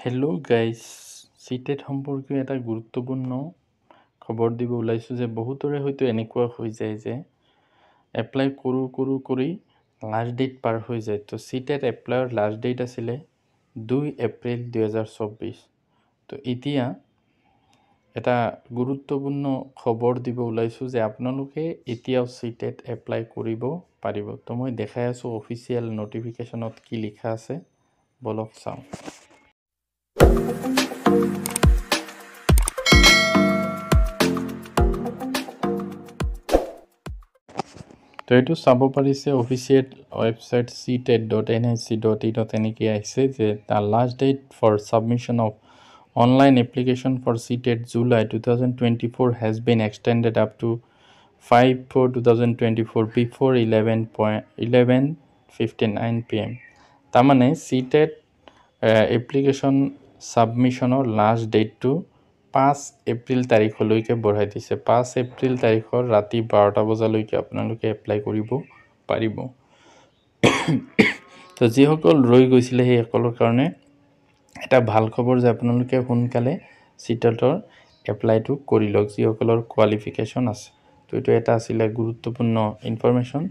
Hello' guys, চিটেট সম্পৰ্কীয় এটা গুৰুত্বপূৰ্ণ খবৰ দিব ওলাইছোঁ যে বহুতৰে হয়তো এনেকুৱা হৈ যায় যে এপ্লাই কৰি লাষ্ট ডেট পাৰ হৈ যায়। তো চিটেট এপ্লাইৰ লাষ্ট ডেট আছিলে 2 এপ্ৰিল 2024। তো এতিয়া এটা গুৰুত্বপূৰ্ণ খবৰ দিব ওলাইছোঁ যে আপোনালোকে এতিয়াও চিটেট এপ্লাই কৰিব পাৰিব। তো মই দেখাই আছোঁ অফিচিয়েল নটিফিকেশ্যনত কি লিখা আছে, বলক চাওঁ। তো এইটো চাব পাৰিছে অফিচিয়েল ৱেবছাইট CTET.nic.in এনেকৈ আহিছে যে the last date for submission of online application for CTET July 2024 has been extended up to 5/4/2024 before 11:59 PM। তাৰমানে CTET এপ্লিকেশ্যন ছাবমিশ্যনৰ লাষ্ট ডেটটো 5 এপ্ৰিল তাৰিখলৈকে বঢ়াই দিছে। 5 এপ্ৰিল তাৰিখৰ ৰাতি 12টা বজালৈকে আপোনালোকে এপ্লাই কৰিব পাৰিব। তো যিসকল ৰৈ গৈছিলে সেইসকলৰ কাৰণে এটা ভাল খবৰ যে আপোনালোকে সোনকালে চিটেটৰ এপ্লাইটো কৰি লওক যিসকলৰ কোৱালিফিকেশ্যন আছে। তো এইটো এটা আছিলে গুৰুত্বপূৰ্ণ ইনফৰমেশ্যন।